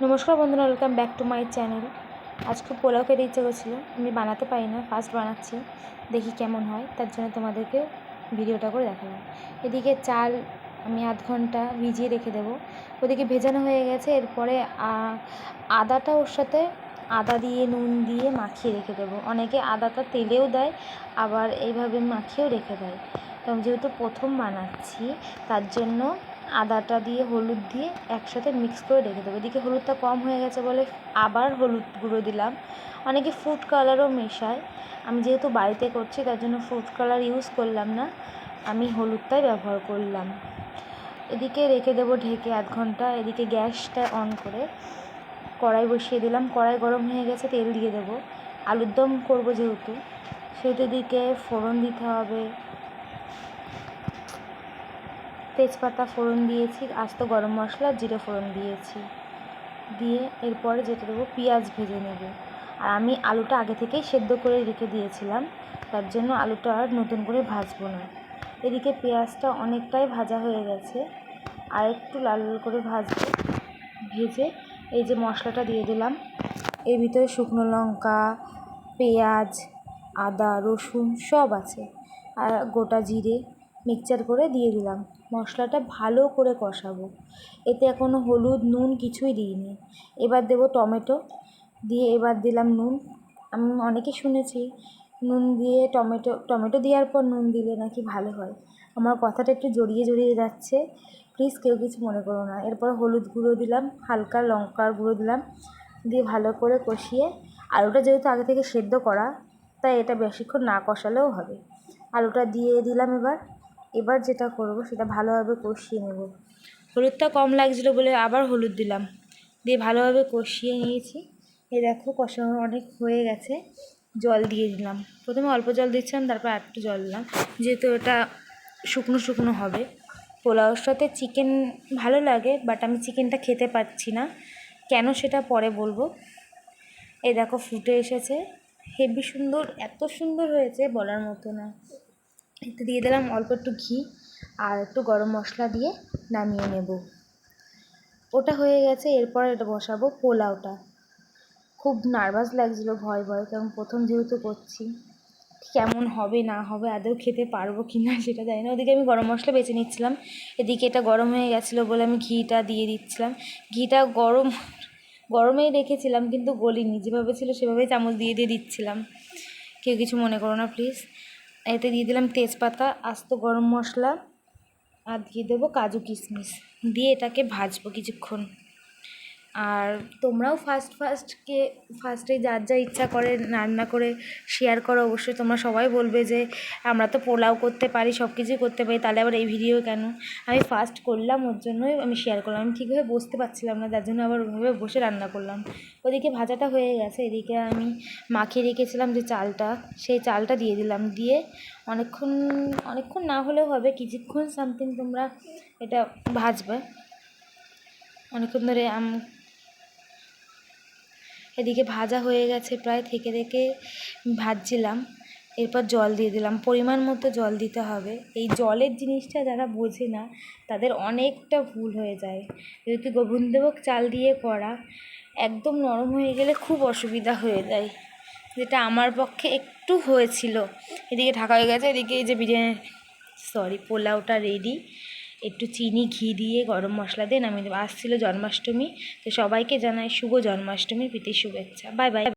নমস্কার বন্ধুরা, welcome back to my channel. আজকে পোলাও খেতে ইচ্ছে করছিলো, আমি বানাতে পারি না, ফার্স্ট বানাচ্ছি, দেখি কেমন হয়। তার জন্য তোমাদেরকে ভিডিওটা করে দেখালাম। এদিকে চাল আমি আধ ঘন্টা ভিজিয়ে রেখে দেবো। ওদিকে ভেজানো হয়ে গেছে। এরপরে আদাটা ওর সাথে আদা দিয়ে নুন দিয়ে মাখিয়ে রেখে দেবো। অনেকে আদাটা তেলেও দেয়, আবার এইভাবে মাখিয়েও রেখে দেয়। তো আমি যেহেতু প্রথম বানাচ্ছি, তার জন্য আদাটা দিয়ে হলুদ দিয়ে একসাথে মিক্স করে রেখে দেবো। এদিকে হলুদটা কম হয়ে গেছে বলে আবার হলুদ গুঁড়ো দিলাম। অনেকে ফুড কালারও মেশায়, আমি যেহেতু বাড়িতে করছি তার জন্য ফুড কালার ইউজ করলাম না, আমি হলুদটাই ব্যবহার করলাম। এদিকে রেখে দেবো ঢেকে আধ ঘন্টা। এদিকে গ্যাসটা অন করে কড়াই বসিয়ে দিলাম। কড়াই গরম হয়ে গেছে, তেল দিয়ে দেবো। আলুর দম করবো যেহেতু, সেহেতু দিকে ফোড়ন দিতে হবে। তেজপাতা ফোড়ন দিয়েছি, আস্ত গরম মশলা জিরে ফোড়ন দিয়েছি, দিয়ে এরপরে যেটা দেবো পেঁয়াজ ভেজে নেব। আর আমি আলুটা আগে থেকেই সেদ্ধ করে রেখে দিয়েছিলাম, তার জন্য আলুটা আর নতুন করে ভাজবো না। এদিকে পেঁয়াজটা অনেকটাই ভাজা হয়ে গেছে, আর একটু লাল লাল করে ভাজবো। ভেজে এই যে মশলাটা দিয়ে দিলাম, এর ভিতরে শুকনো লঙ্কা, পেঁয়াজ, আদা, রসুন সব আছে, আর গোটা জিরে মিক্সচার করে দিয়ে দিলাম। মশলাটা ভালো করে কষাবো। এতে এখনও হলুদ নুন কিছুই দিইনি। এবার দেবো টমেটো, দিয়ে এবার দিলাম নুন। আমি অনেকে শুনেছি নুন দিয়ে টমেটো দেওয়ার পর নুন দিলে নাকি ভালো হয়। আমার কথাটা একটু জড়িয়ে জড়িয়ে যাচ্ছে, প্লিজ কেউ কিছু মনে করো না। এরপর হলুদ গুঁড়ো দিলাম, হালকা লঙ্কার গুঁড়ো দিলাম, দিয়ে ভালো করে কষিয়ে, আলুটা যেহেতু আগে থেকে সেদ্ধ করা, তাই এটা বেশিক্ষণ না কষালেও হবে। আলুটা দিয়ে দিলাম। এবার যেটা করব সেটা ভালোভাবে কষিয়ে নেব। হলুদটা কম লাগছিলো বলে আবার হলুদ দিলাম, দিয়ে ভালোভাবে কষিয়ে নিয়েছি। এই দেখো কষানো অনেক হয়ে গেছে। জল দিয়ে দিলাম, প্রথমে অল্প জল দিচ্ছিলাম, তারপর একটু জল দিলাম, যেহেতু এটা শুকনো শুকনো হবে। পোলাওর সাথে চিকেন ভালো লাগে, বাট আমি চিকেনটা খেতে পারছি না কেন, সেটা পরে বলবো। এই দেখো ফুটে এসেছে, হেভি সুন্দর, এত সুন্দর হয়েছে বলার মতো না। এতে দিয়ে দিলাম অল্প একটু ঘি আর একটু গরম মশলা দিয়ে নামিয়ে নেব। ওটা হয়ে গেছে। এরপর এটা বসাবো পোলাওটা। খুব নার্ভাস লাগছিলো, ভয় ভয়, কারণ প্রথম যেহেতু করছি, কেমন হবে না হবে, আদৌ খেতে পারবো কি না সেটা জানি না। ওদিকে আমি গরম মশলা বেছে নিচ্ছিলাম, এদিকে এটা গরম হয়ে গেছিলো বলে আমি ঘিটা দিয়ে দিচ্ছিলাম। ঘিটা গরমেই রেখেছিলাম, কিন্তু গলিনি, যেভাবে ছিল সেভাবেই চামচ দিয়ে দিয়ে দিচ্ছিলাম, কেউ কিছু মনে করো না প্লিজ। এতে দিয়ে দিলাম তেজপাতা, আস্ত গরম মশলা, আর দিয়ে দেবো কাজু কিশমিশ, দিয়ে এটাকে ভাজবো কিছুক্ষণ। আর তোমরাও ফার্স্টে যার যা ইচ্ছা করে রান্না করে শেয়ার করো। অবশ্যই তোমরা সবাই বলবে যে আমরা তো পোলাও করতে পারি, সব কিছুই করতে পারি, তাহলে আবার এই ভিডিও কেন। আমি ফার্স্ট করলাম, ওর জন্যই আমি শেয়ার করলাম। আমি ঠিকভাবে বসতে পারছিলাম না, যার জন্য আবার ওইভাবে বসে রান্না করলাম। ওদিকে ভাজাটা হয়ে গেছে, এদিকে আমি মাখিয়ে রেখেছিলাম যে চালটা, সেই চালটা দিয়ে দিলাম। দিয়ে অনেকক্ষণ না হলেও হবে, কিছুক্ষণ সামথিং তোমরা এটা ভাজবে অনেকক্ষণ ধরে। এদিকে ভাজা হয়ে গেছে প্রায়, থেকে ভাজছিলাম। এরপর জল দিয়ে দিলাম, পরিমাণ মতো জল দিতে হবে। এই জলের জিনিসটা যারা বোঝে না তাদের অনেকটা ভুল হয়ে যায়। যেহেতু গোবিন্দভোগ চাল দিয়ে করা, একদম নরম হয়ে গেলে খুব অসুবিধা হয়ে যায়, যেটা আমার পক্ষে একটু হয়েছিল। এদিকে ঢাকা হয়ে গেছে। এদিকে এই যে পোলাওটা রেডি। একটু চিনি ঘি দিয়ে গরম মশলা দিয়ে নামিয়ে দেবো। আসছিল জন্মাষ্টমী, তো সবাইকে জানাই শুভ জন্মাষ্টমীর প্রীতি শুভেচ্ছা। Bye bye.